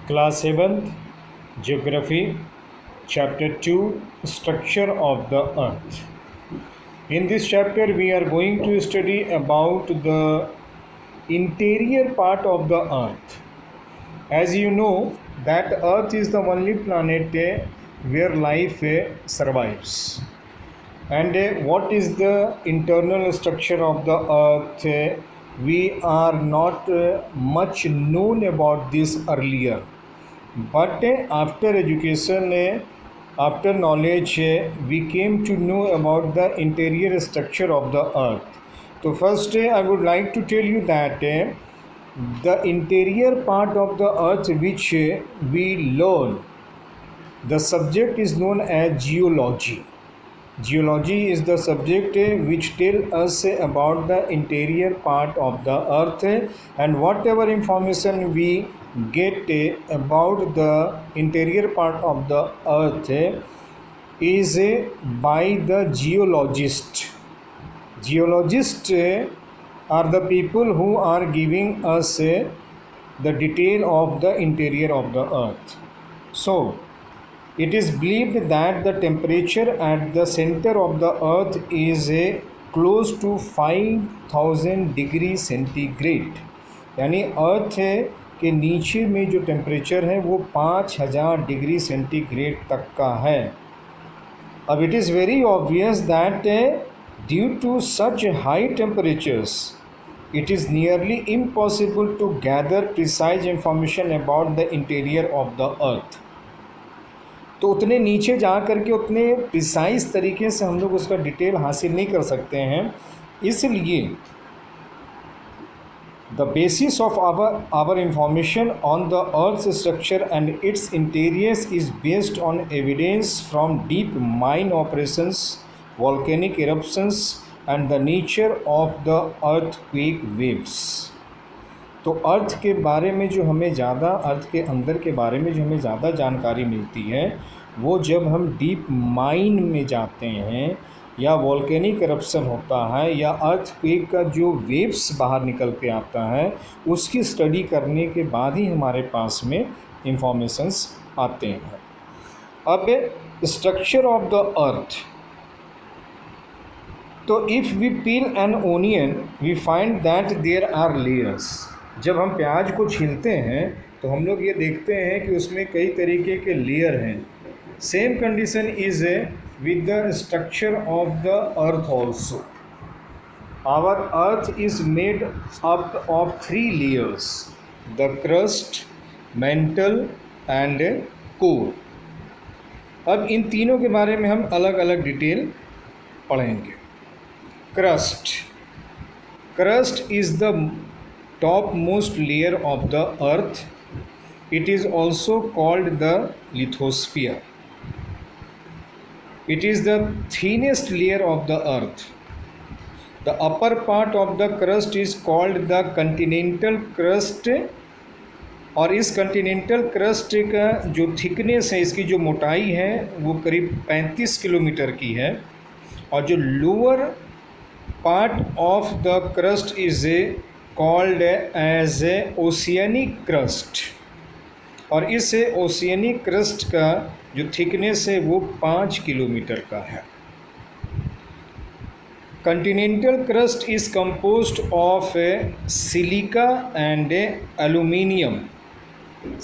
Class 7th Geography Chapter 2 Structure of the Earth. In this chapter we are going to study about the interior part of the Earth. As you know that Earth is the only planet where life survives. And what is the internal structure of the Earth? We are not much known about this earlier. But after education, after knowledge, we came to know about the interior structure of the earth. So first I would like to tell you that the interior part of the earth which we learn, the subject is known as geology. Geology is the subject which tells us about the interior part of the earth, and whatever information we get about the interior part of the earth is by the geologist. Geologists are the people who are giving us the detail of the interior of the earth. So it is believed that the temperature at the center of the earth is close to 5000 degree centigrade, यानी अर्थ के नीचे में जो temperature है वो 5000 degree centigrade तक का है. अब it is very obvious that due to such high temperatures it is nearly impossible to gather precise information about the interior of the earth. तो उतने नीचे जा कर के उतने प्रिसाइज तरीके से हम लोग उसका डिटेल हासिल नहीं कर सकते हैं. इसलिए the basis of our information on the earth structure and its interiors is based on evidence from deep mine operations, volcanic eruptions and the nature of the earthquake waves. तो अर्थ के बारे में जो हमें ज़्यादा, अर्थ के अंदर के बारे में जो हमें ज़्यादा जानकारी मिलती है वो जब हम डीप माइन में जाते हैं या वॉल्केनिक करप्शन होता है या अर्थक्वेक का जो वेव्स बाहर निकल के आता है उसकी स्टडी करने के बाद ही हमारे पास में इंफॉर्मेशंस आते हैं. अब स्ट्रक्चर ऑफ द अर्थ. तो if we peel an onion we find that there are layers. जब हम प्याज को छीलते हैं तो हम लोग ये देखते हैं कि उसमें कई तरीके के लेयर हैं. Same condition is with the structure of the earth also. Our earth is made up of 3 layers, the crust, mantle and core. अब इन तीनों के बारे में हम अलग अलग डिटेल पढ़ेंगे. Crust. Crust is the topmost layer of the earth. It is also called the lithosphere. It is the thinnest layer of the earth. The upper part of the crust is called the continental crust. और इस Continental crust का जो thickness है, इसकी जो मोटाई है वो करीब 35 किलोमीटर की है. और जो lower part of the crust is called as a oceanic crust. और इस ओशियनिक क्रस्ट का जो थिकनेस है वो 5 किलोमीटर का है. Continental crust is composed of silica and aluminium.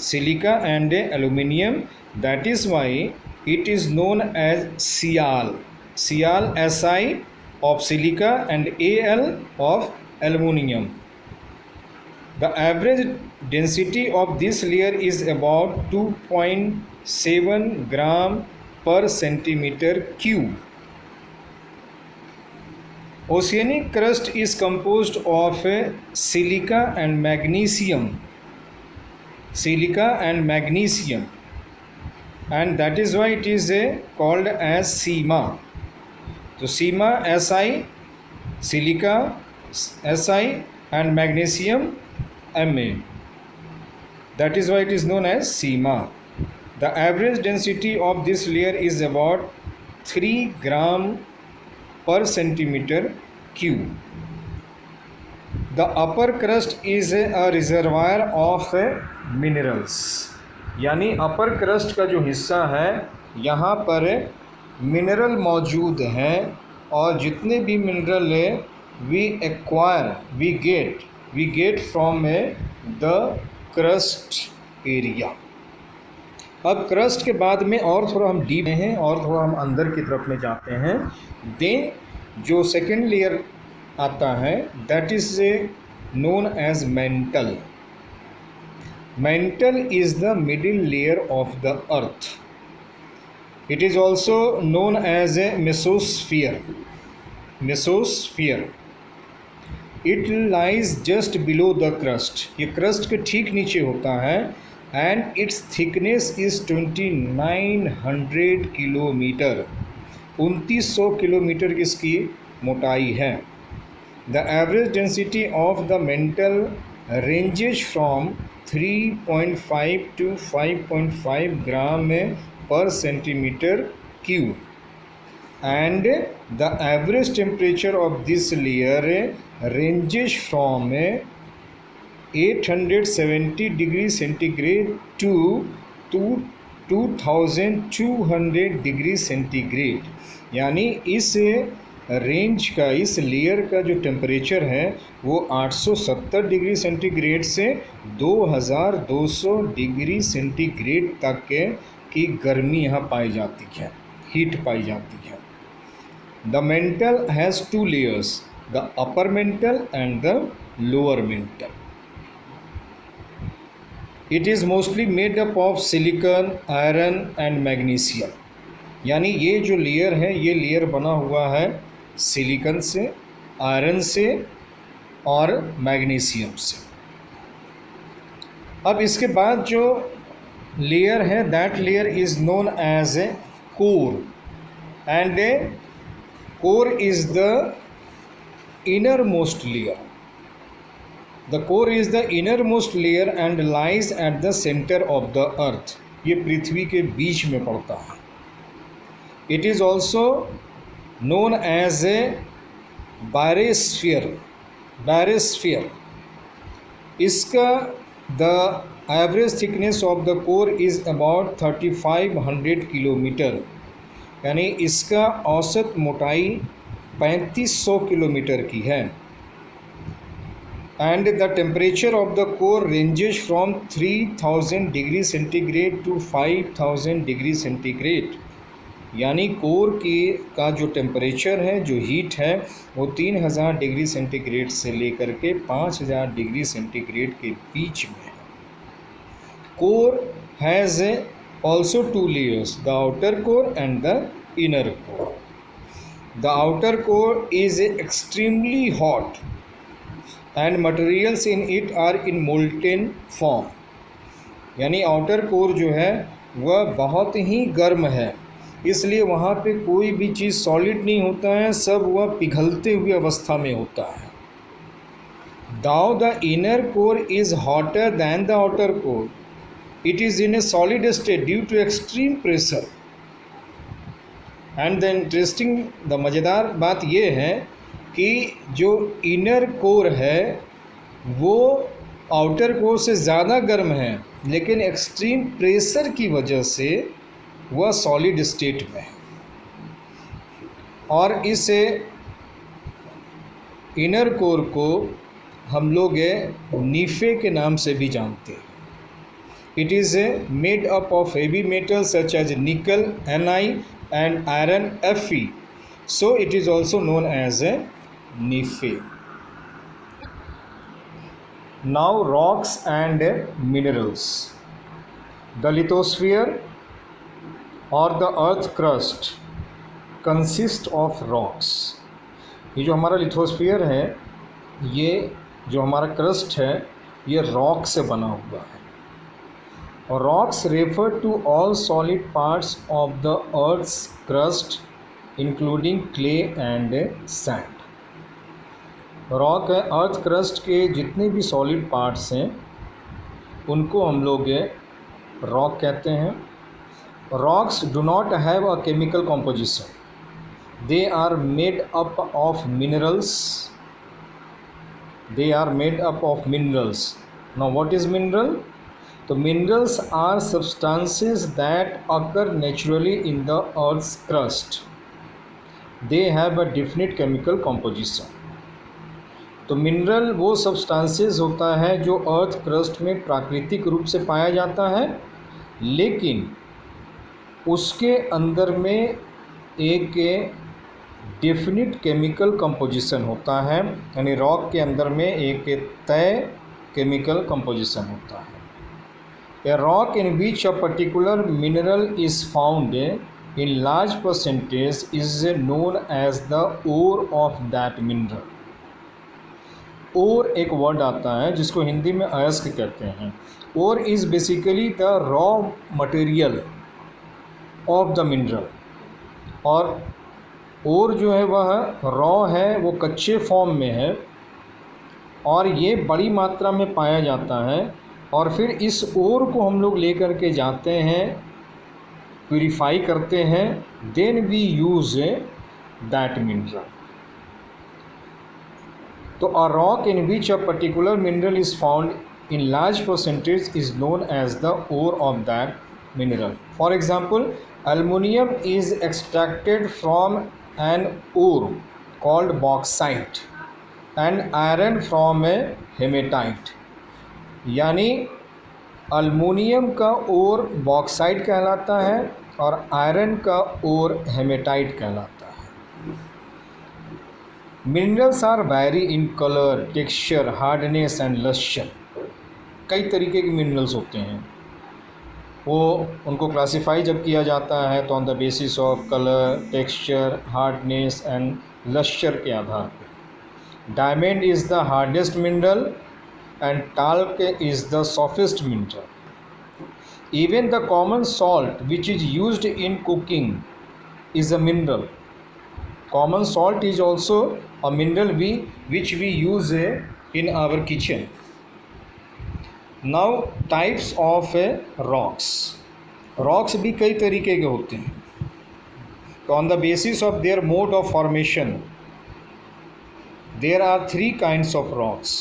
Silica and aluminium, that is why it is known as sial. Sial Si of silica and Al of aluminium. The average density of this layer is about 2.7 gram per centimeter cube. Oceanic crust is composed of silica and magnesium. Silica and magnesium, and that is why it is called as SEMA. So SEMA Si, silica Si and magnesium Ma. That is why it is known as SEMA. The average density of this layer is about 3 gram per centimeter cube. The upper crust is a reservoir of minerals. यानी अपर crust का जो हिस्सा है यहाँ पर mineral मौजूद हैं, और जितने भी मिनरल है we get from the crust area. अब क्रस्ट के बाद में और थोड़ा हम डीप में हैं और थोड़ा हम अंदर की तरफ में जाते हैं। देन जो सेकेंड लेयर आता है that is known as mantle. Mantle is the middle layer of the earth. It is also known as a mesosphere. It lies just below the crust. ये क्रस्ट के ठीक नीचे होता है एंड इट्स थिकनेस इज 2900 किलोमीटर। 2900 kilometre की इसकी मोटाई है। The average density of the mantle ranges from 3.5 to 5.5 gram per centimeter cube, and the average temperature of this layer ranges from 870 degree centigrade to 2200 degree centigrade. यानी इस range का, इस layer का जो टेम्परेचर है वो 870 डिग्री सेंटीग्रेड से 2200 degree centigrade तक की गर्मी यहाँ पाई जाती है, हीट पाई जाती है। The mental has 2 layers, the upper mantle and the lower mental. It is mostly made up of silicon, iron and magnesium. यानी ये जो लेयर है ये लेयर बना हुआ है सिलिकॉन से, आयरन से और मैग्नीशियम से। अब इसके बाद जो लेयर है that layer is known as a core, and a core is the inner most layer. The core is the inner most layer and lies at the centre of the earth. ये पृथ्वी के बीच में पड़ता है। It is also known as a barosphere। इसका the average thickness of the core is about 3500 kilometre. यानी इसका औसत मोटाई 3500 किलोमीटर की है। and the temperature of the core ranges from 3000 degree centigrade to 5000 degree centigrade. यानी कोर का जो टेम्परेचर है, जो हीट है, वो 3000 डिग्री सेंटीग्रेड से लेकर के 5000 डिग्री सेंटीग्रेड के बीच में है। Core has also 2 layers, the outer core and the inner core. The outer core is extremely hot and materials in it are in molten form. यानी आउटर कोर जो है वह बहुत ही गर्म है, इसलिए वहाँ पे कोई भी चीज़ सॉलिड नहीं होता है, सब वह पिघलते हुए अवस्था में होता है। Though the inner core is hotter than the outer core. It is in a solid state due to extreme pressure. And the interesting, the मज़ेदार बात यह है कि जो इनर कोर है वो आउटर कोर से ज़्यादा गर्म है, लेकिन एक्सट्रीम प्रेशर की वजह से वह सॉलिड स्टेट में है। और इस इनर कोर को हम लोग नीफे के नाम से भी जानते हैं। It is made up of heavy metal such as nickel Ni and iron Fe, so it is also known as a NiFe. Now rocks and minerals. The lithosphere और the earth crust consist of rocks. ये जो हमारा lithosphere है, ये जो हमारा crust है, ये रॉक से बना हुआ है। और rocks refer to all solid parts of the earth's crust including clay and sand. Rock है अर्थ क्रस्ट के जितने भी सॉलिड पार्ट्स हैं उनको हम लोग रॉक कहते हैं। Rocks do not have a chemical composition. They are made up of minerals. Now what is mineral? तो minerals are substances that occur naturally in the earth's crust, they have a definite chemical composition. तो mineral वो substances होता है जो earth crust में प्राकृतिक रूप से पाया जाता है, लेकिन उसके अंदर में एक डेफिनिट केमिकल कंपोजिशन होता है, यानी रॉक के अंदर में एक तय केमिकल कंपोजिशन होता है। A rock in which a particular mineral is found in large percentage is known as the ore of that mineral. Ore एक वर्ड आता है जिसको हिंदी में अयस्क कहते हैं। Ore is basically the raw material of the mineral, और ore जो है वह रॉ है, वो कच्चे फॉर्म में है और ये बड़ी मात्रा में पाया जाता है। और फिर इस ओर को हम लोग लेकर के जाते हैं, प्यूरिफाई करते हैं, then we use that mineral. तो a rock in which a particular mineral is found in large percentage is known as the ore of that mineral. For example, aluminum is extracted from an ore called bauxite and iron from a hematite। यानी aluminium का ओर bauxite कहलाता है और iron का ओर hematite कहलाता है। Minerals are vary in colour, texture, hardness and lustre. कई तरीके के मिनरल्स होते हैं, वो उनको क्लासिफाई जब किया जाता है तो on the basis of colour, texture, hardness and lustre के आधार पर। Diamond is the hardest mineral and talc is the softest mineral. Even the common salt which is used in cooking is a mineral. Common salt is also a mineral which we use in our kitchen. Now types of rocks. रॉक्स भी कई तरीके के होते हैं। तो on the basis of their mode of formation there are 3 kinds of rocks: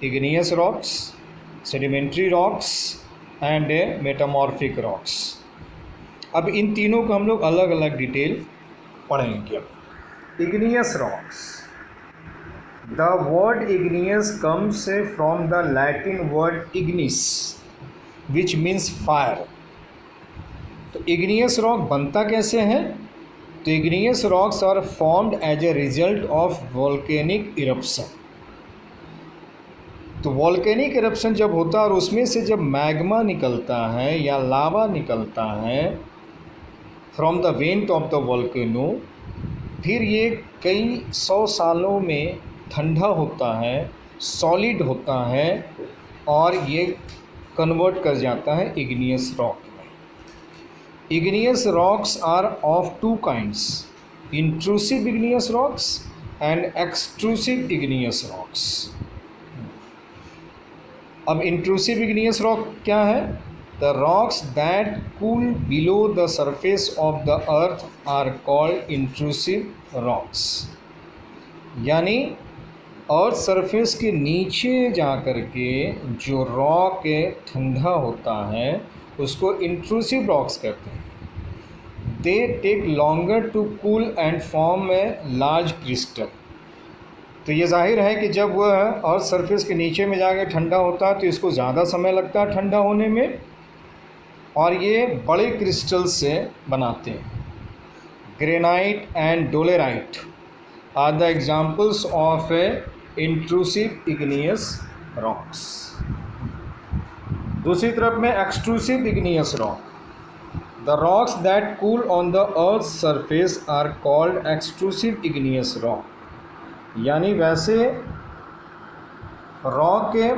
igneous rocks, sedimentary rocks and metamorphic rocks. अब इन तीनों को हम लोग अलग अलग डिटेल पढ़ेंगे। Igneous rocks. The word igneous comes from the Latin word ignis, which means fire। तो igneous rock बनता कैसे है? तो igneous rocks are formed as a result of volcanic eruption। तो वॉल्केनिक इरप्शन जब होता है और उसमें से जब मैग्मा निकलता है या लावा निकलता है from the went of the volcano, फिर ये कई 100 सालों में ठंडा होता है, सॉलिड होता है और ये कन्वर्ट कर जाता है इग्नियस रॉक में। Igneous rocks are of 2 kinds: intrusive igneous rocks and extrusive igneous rocks. अब इंट्रूसिव इग्नियस रॉक क्या है? The rocks that cool below the surface of the earth are called intrusive rocks. यानी earth surface के नीचे जा कर के जो रॉक ठंडा होता है उसको इंट्रूसिव रॉक्स कहते हैं। They take longer to cool and form a large crystal. तो ये जाहिर है कि जब वह अर्थ सरफेस के नीचे में जाकर ठंडा होता है तो इसको ज़्यादा समय लगता है ठंडा होने में, और ये बड़े क्रिस्टल से बनाते हैं। Granite and dolerite are the examples of intrusive igneous rocks. दूसरी तरफ में extrusive igneous rock. The rocks that cool on the earth surface are called extrusive igneous rock. यानी वैसे रॉक के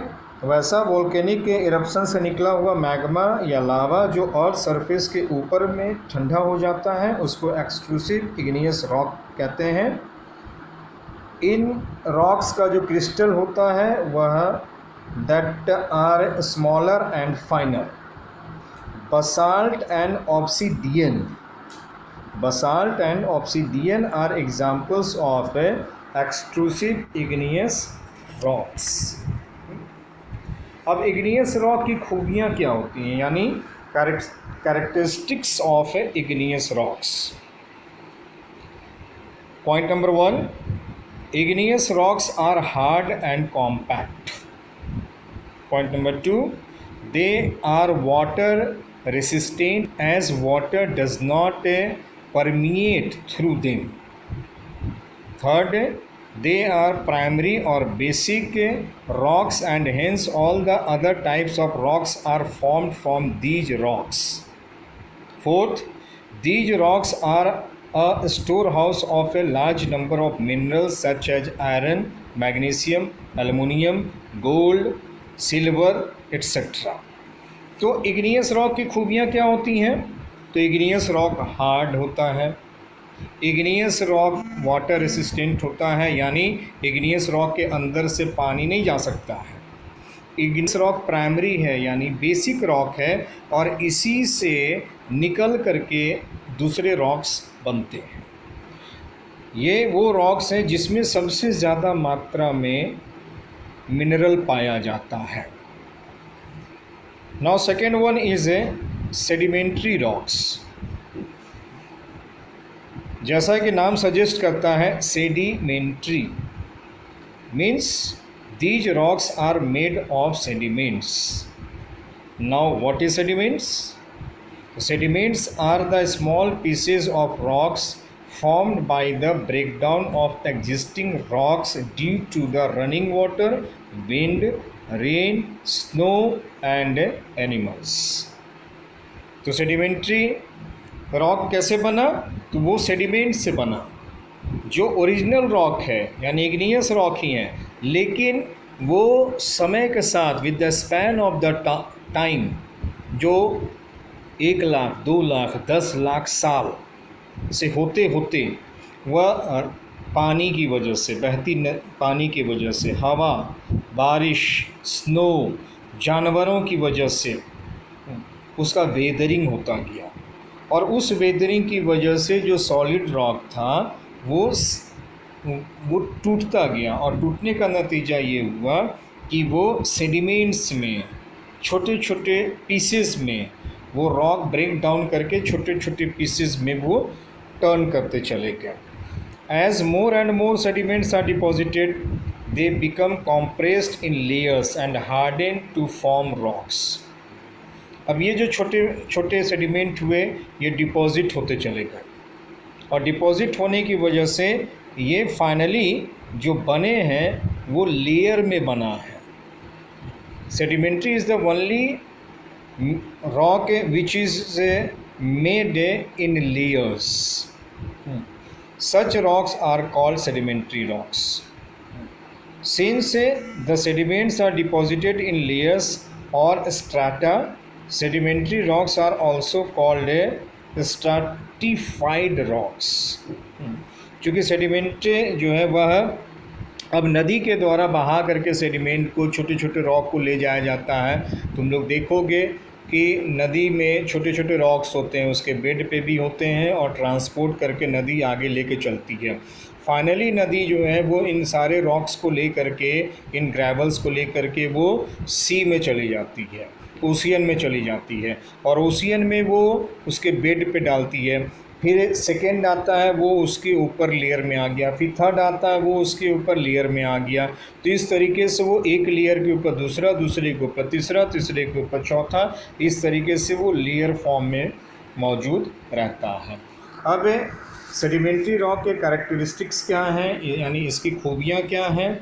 वैसा वोल्केनिक के इरप्शन से निकला हुआ मैग्मा या लावा जो अर्थ सरफेस के ऊपर में ठंडा हो जाता है उसको एक्सट्रूसिव इग्नियस रॉक कहते हैं। इन रॉक्स का जो क्रिस्टल होता है वह that are smaller and finer. Basalt and obsidian. Basalt and obsidian are examples of extrusive igneous rocks. अब इग्नियस रॉक की खूबियाँ क्या होती हैं, यानी characteristics of igneous rocks. Point number 1, igneous rocks are hard and compact. Point number 2, they are water resistant as water does not permeate through them. Third, they are primary or basic rocks and hence all the other types of rocks are formed from these rocks. Fourth, these rocks are a storehouse of a large number of minerals such as iron, magnesium, aluminum, gold, silver, etc. तो igneous rock की खूबियाँ क्या होती हैं? तो igneous rock hard होता है, igneous rock water resistant होता है, यानी इग्नियस रॉक के अंदर से पानी नहीं जा सकता है। इग्नियस रॉक प्राइमरी है यानी बेसिक रॉक है और इसी से निकल करके दूसरे रॉक्स बनते हैं। ये वो रॉक्स हैं जिसमें सबसे ज़्यादा मात्रा में मिनरल पाया जाता है। Now second one is a sedimentary rocks. जैसा कि नाम सजेस्ट करता है, sedimentary means these rocks are made of sediments. Now what is sediments? Sediments are the small pieces of rocks formed by the breakdown of existing rocks due to the running water, wind, rain, snow and animals. तो sedimentary rock कैसे बना? तो वो sediment से बना। जो original rock है यानी इग्नियस रॉक ही है, लेकिन वो समय के साथ with the span of the time, जो 1 लाख 2 लाख 10 लाख साल से होते होते वह पानी की वजह से, बहती पानी की वजह से, हवा, बारिश, स्नो, जानवरों की वजह से उसका वेदरिंग होता गया और उस वेदरिंग की वजह से जो सॉलिड रॉक था वो टूटता गया और टूटने का नतीजा ये हुआ कि वो सेडिमेंट्स में छोटे छोटे पीसेस में वो रॉक ब्रेक डाउन करके छोटे छोटे पीसेस में वो टर्न करते चले गए। As more and more sediments are deposited they become compressed in layers and harden to form rocks. अब ये जो छोटे छोटे सेडिमेंट हुए ये डिपॉजिट होते चले गए और डिपॉजिट होने की वजह से ये फाइनली जो बने हैं वो लेयर में बना है। Sedimentary is the only rock which is made in layers. Such rocks are called sedimentary rocks. Since the sediments are deposited in layers और strata, sedimentary rocks are also called stratified rocks. क्योंकि sediment जो है वह अब नदी के द्वारा बहा करके सेडिमेंट को, छोटे छोटे रॉक को ले जाया जाता है। तुम लोग देखोगे कि नदी में छोटे छोटे रॉक्स होते हैं, उसके बेड पे भी होते हैं और ट्रांसपोर्ट करके नदी आगे लेके चलती है। फाइनली नदी जो है वो इन सारे रॉक्स को ले करके, इन ग्रेवल्स को ले करके वो सी में चली जाती है, ओशियन में चली जाती है और ओशियन में वो उसके बेड पे डालती है। फिर सेकेंड आता है वो उसके ऊपर लेयर में आ गया, फिर थर्ड आता है वो उसके ऊपर लेयर में आ गया। तो इस तरीके से वो एक लेयर के ऊपर दूसरा, दूसरे के ऊपर तीसरा, तीसरे के ऊपर चौथा, इस तरीके से वो लेयर फॉर्म में मौजूद रहता है। अब सेडिमेंट्री रॉक के कैरेक्टरिस्टिक्स क्या हैं, यानी इसकी खूबियाँ क्या हैं?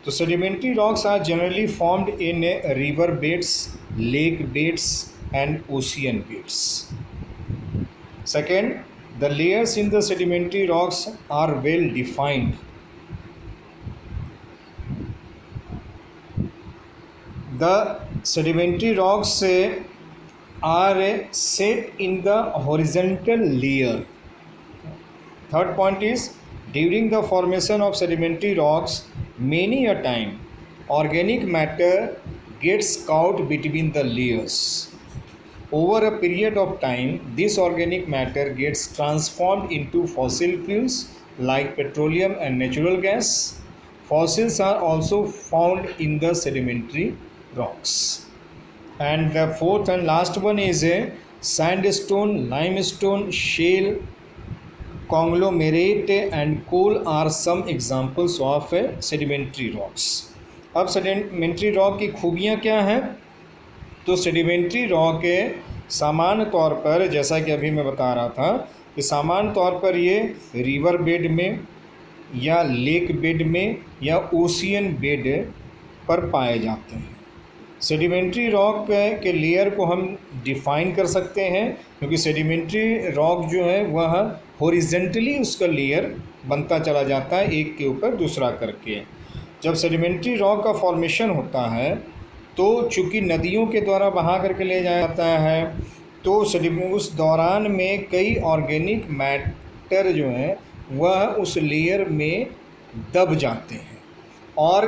तो sedimentary rocks are generally formed in river beds, lake beds and ocean beds. Second, the layers in the sedimentary rocks are well defined. The sedimentary rocks are set in the horizontal layer. Third point is, during the formation of sedimentary rocks, many a time organic matter gets caught between the layers. Over a period of time, this organic matter gets transformed into fossil fuels like petroleum and natural gas. Fossils are also found in the sedimentary rocks. And the fourth and last one is sandstone, limestone, shale, conglomerate and coal are some examples of sedimentary rocks. अब sedimentary rock की खूबियाँ क्या हैं? तो sedimentary rock सामान्य तौर पर, जैसा कि अभी मैं बता रहा था, कि सामान्य तौर पर ये रिवर बेड में या लेक बेड में या ओशियन बेड पर पाए जाते हैं। सेडिमेंट्री रॉक के लेयर को हम डिफ़ाइन कर सकते हैं, क्योंकि सेडिमेंट्री रॉक जो है वह हॉरिजेंटली उसका लेयर बनता चला जाता है, एक के ऊपर दूसरा करके। जब सेडिमेंट्री रॉक का फॉर्मेशन होता है तो चूँकि नदियों के द्वारा बहा करके ले जाया जाता है, तो उस दौरान में कई ऑर्गेनिक मैटर जो हैं वह उस लेयर में दब जाते हैं और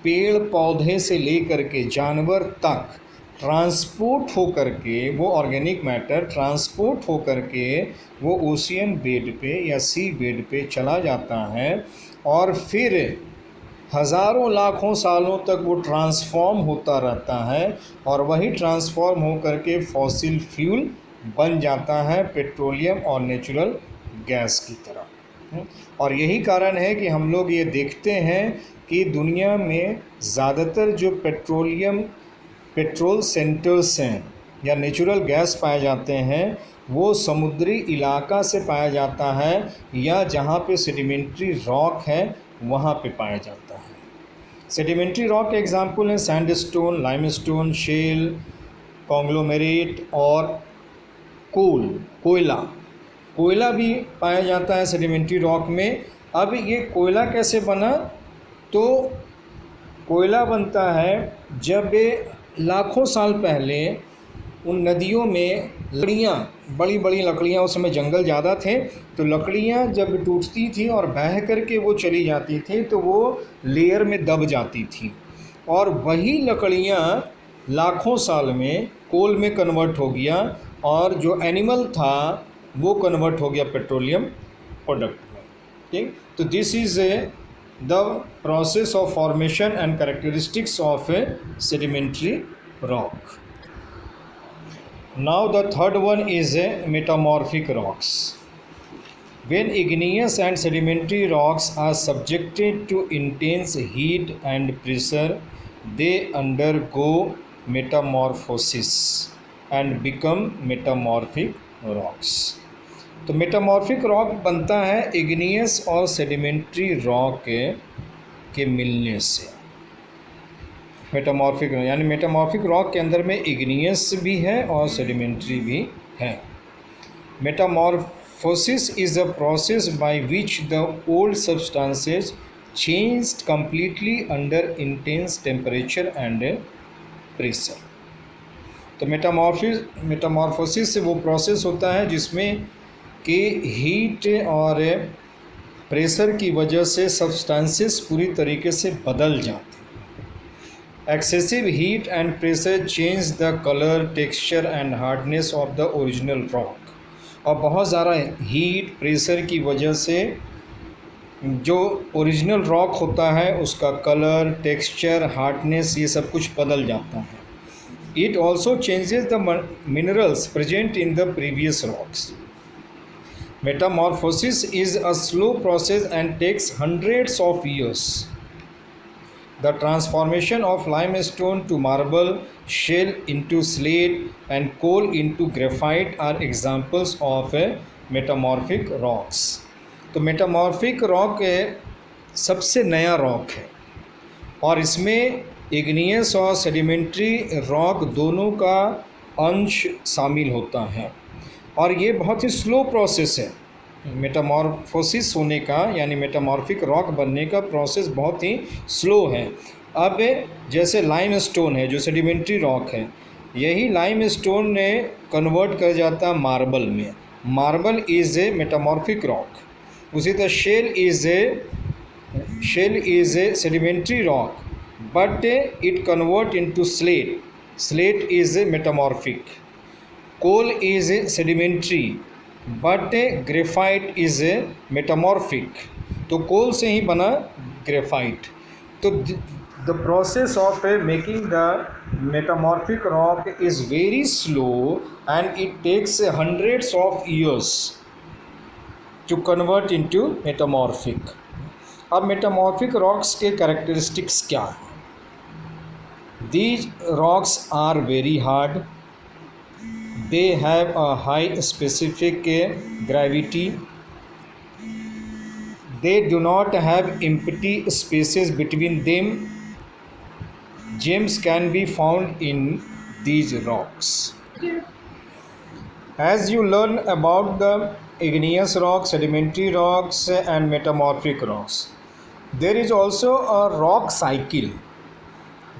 पेड़ पौधे से लेकर के जानवर तक ट्रांसपोर्ट हो करके वो ऑर्गेनिक मैटर ट्रांसपोर्ट हो करके वो ओशियन बेड पे या सी बेड पे चला जाता है और फिर हज़ारों लाखों सालों तक वो ट्रांसफॉर्म होता रहता है और वही ट्रांसफॉर्म हो करके फॉसिल फ्यूल बन जाता है, पेट्रोलियम और नेचुरल गैस की तरह। और यही कारण है कि हम लोग ये देखते हैं कि दुनिया में ज़्यादातर जो पेट्रोल सेंटर्स हैं या नेचुरल गैस पाए जाते हैं वो समुद्री इलाका से पाया जाता है या जहाँ पे सेडिमेंट्री रॉक है वहाँ पे पाया जाता है। सेडिमेंट्री रॉक के एग्जाम्पल हैं सैंडस्टोन, लाइमस्टोन, शेल, कॉन्ग्लोमेरेट और कोयला भी पाया जाता है सेडिमेंट्री रॉक में। अब ये कोयला कैसे बना? तो कोयला बनता है जब लाखों साल पहले उन नदियों में लकड़ियाँ, बड़ी बड़ी लकड़ियाँ, उस समय जंगल ज़्यादा थे, तो लकड़ियाँ जब टूटती थी और बह करके वो चली जाती थी तो वो लेयर में दब जाती थी और वही लकड़ियाँ लाखों साल में कोल में कन्वर्ट हो गया और जो एनिमल था वो कन्वर्ट हो गया पेट्रोलियम प्रोडक्ट में। ठीक, तो this is the process of formation and characteristics of A sedimentary rock. Now the third one is metamorphic rocks. When igneous and sedimentary rocks are subjected to intense heat and pressure, they undergo metamorphosis and become metamorphic rocks. तो metamorphic rock बनता है igneous और sedimentary rock के मिलने से। Metamorphic यानी metamorphic rock के अंदर में इग्नियस भी है और सेडिमेंट्री भी है। Metamorphosis is a process by which the old substances changed completely under intense temperature and pressure. तो मेटामॉर्फोसिस से वो प्रोसेस होता है जिसमें कि हीट और प्रेशर की वजह से सब्सटेंसेस पूरी तरीके से बदल जाते हैं। Excessive heat and pressure change the color, texture and hardness of the original rock। और बहुत ज़्यादा हीट प्रेशर की वजह से जो ओरिजिनल रॉक होता है उसका कलर, टेक्सचर, हार्डनेस ये सब कुछ बदल जाता है। It also changes the minerals present in the previous rocks। Metamorphosis is a slow process and takes hundreds of years। The transformation of limestone to marble, shale into slate and coal into graphite are examples of metamorphic rocks। तो metamorphic rock सबसे नया rock है और इसमें igneous और sedimentary rock दोनों का अंश शामिल होता है और ये बहुत ही स्लो प्रोसेस है। मेटामॉर्फोसिस होने का यानी मेटामॉर्फिक रॉक बनने का प्रोसेस बहुत ही स्लो है। अब जैसे लाइमस्टोन है जो सेडिमेंट्री रॉक है, यही लाइमस्टोन ने कन्वर्ट कर जाता मार्बल में। Marble is a metamorphic rock. उसी तरह shale is a sedimentary rock but it convert into slate. Slate is a metamorphic. Coal is a sedimentary but graphite is a metamorphic. तो coal से ही बना graphite. तो the process of making the metamorphic rock is very slow and it takes hundreds of years to convert into metamorphic. अब metamorphic rocks के characteristics क्या हैं? These rocks are very hard. They have a high specific gravity. They do not have empty spaces between them. Gems can be found in these rocks. As you learn about the igneous rocks, sedimentary rocks and metamorphic rocks, there is also a rock cycle.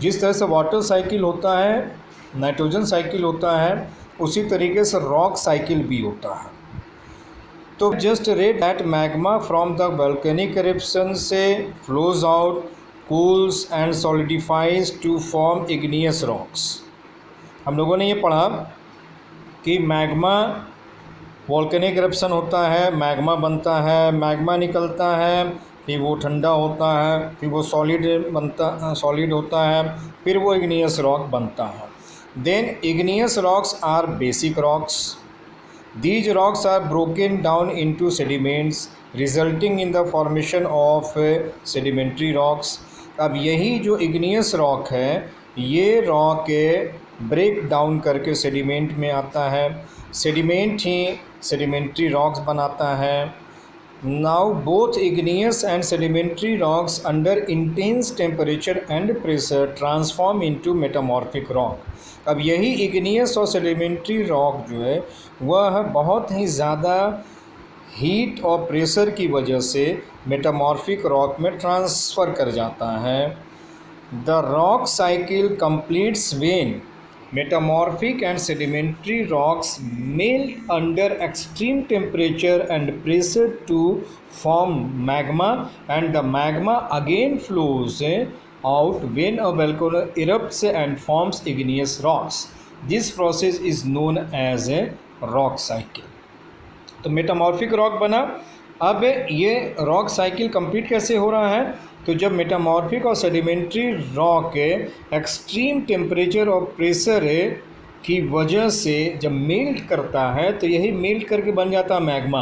जिस तरह से water cycle होता है, nitrogen cycle होता है, उसी तरीके से रॉक साइकिल भी होता है. तो just read that magma from the volcanic eruption से flows out, cools and solidifies to form igneous rocks. हम लोगों ने ये पढ़ा कि मैग्मा वोल्केनिक एरप्शन होता है, मैग्मा बनता है, मैग्मा निकलता है, फिर वो ठंडा होता है, फिर वो सॉलिड होता है, फिर वो इग्नियस रॉक बनता है. Then igneous rocks are basic rocks. These rocks are broken down into sediments resulting in the formation of sedimentary rocks. अब यही जो इग्नियस रॉक है, ये रॉक ब्रेक डाउन करके सेडिमेंट में आता है. सेडिमेंट ही सेडिमेंट्री रॉक्स बनाता है. Now both igneous and sedimentary rocks under intense temperature and pressure transform into metamorphic rock. अब यही इग्नियस और सेडिमेंट्री रॉक जो है वह बहुत ही ज़्यादा हीट और प्रेशर की वजह से मेटामॉर्फिक रॉक में ट्रांसफ़र कर जाता है. The rock cycle completes when metamorphic and sedimentary rocks melt under extreme temperature and pressure to form magma, and the magma again flows out when a volcano erupts and forms igneous rocks. This process is known as a rock cycle. तो metamorphic rock बना. अब ये rock cycle complete कैसे हो रहा है? तो जब मेटामॉर्फिक और सेडिमेंट्री रॉक एक्सट्रीम टेम्परेचर और प्रेशर की वजह से जब मेल्ट करता है तो यही मेल्ट करके बन जाता है मैग्मा.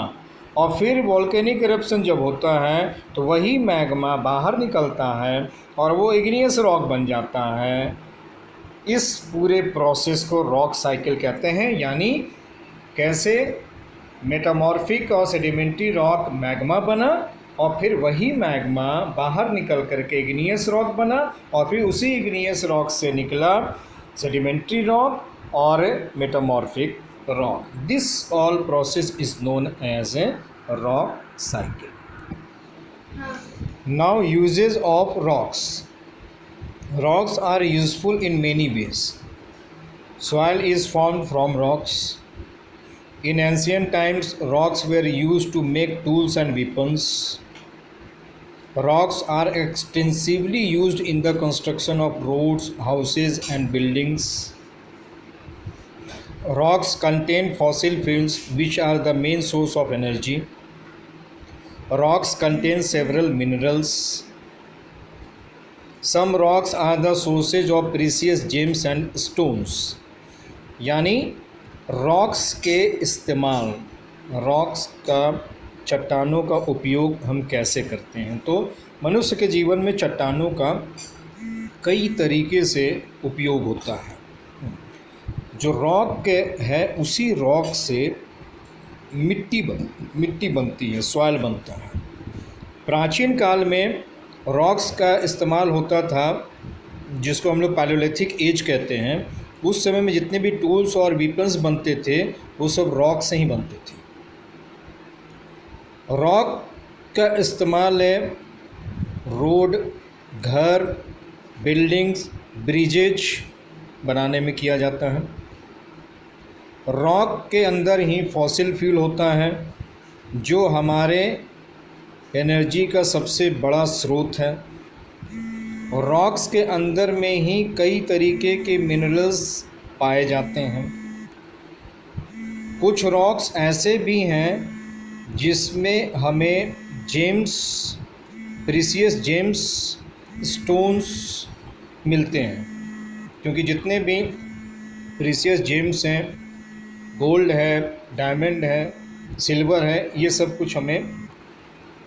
और फिर वोल्केनिक इरप्शन जब होता है तो वही मैग्मा बाहर निकलता है और वो इग्नियस रॉक बन जाता है. इस पूरे प्रोसेस को रॉक साइकिल कहते हैं. यानी कैसे मेटामॉर्फिक और सेडिमेंट्री रॉक मैग्मा बना और फिर वही मैग्मा बाहर निकल करके इग्नियस रॉक बना और फिर उसी इग्नियस रॉक से निकला सेडिमेंट्री रॉक और metamorphic rock. This all process is known as a rock cycle. Now uses of rocks. Rocks are useful in many ways. Soil is formed from rocks. In ancient times, rocks were used to make tools and weapons. Rocks are extensively used in the construction of roads, houses, and buildings. Rocks contain fossil fuels, which are the main source of energy. Rocks contain several minerals. Some rocks are the sources of precious gems and stones. यानी rocks के इस्तेमाल, rocks का, चट्टानों का उपयोग हम कैसे करते हैं? तो मनुष्य के जीवन में चट्टानों का कई तरीके से उपयोग होता है. जो रॉक है उसी रॉक से मिट्टी बनती है, सॉइल बनता है. प्राचीन काल में रॉक्स का इस्तेमाल होता था जिसको हम लोग पैलियोलिथिक एज कहते हैं. उस समय में जितने भी टूल्स और वीपन्स बनते थे वो सब रॉक से ही बनते थे. रॉक का इस्तेमाल रोड, घर, बिल्डिंग्स, ब्रिजेज बनाने में किया जाता है. रॉक के अंदर ही फॉसिल फ्यूल होता है जो हमारे एनर्जी का सबसे बड़ा स्रोत है. रॉक्स के अंदर में ही कई तरीके के मिनरल्स पाए जाते हैं. कुछ रॉक्स ऐसे भी हैं जिसमें हमें जेम्स, प्रीसियस जेम्स, स्टोन्स मिलते हैं. क्योंकि जितने भी प्रीशियस जेम्स हैं, गोल्ड है, डायमंड है, सिल्वर है, ये सब कुछ हमें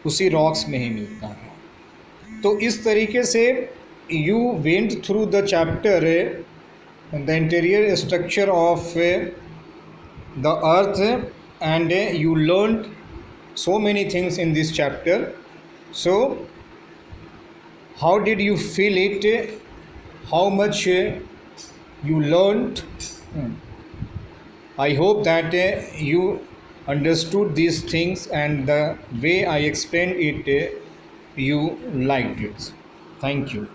उसी रॉक्स में ही मिलता है। तो इस तरीके से you went through the chapter the interior structure of the earth and you learned so many things in this chapter. So how did you feel it? How much you learned? I hope that you understood these things and the way I explained it, you liked it. Thank you.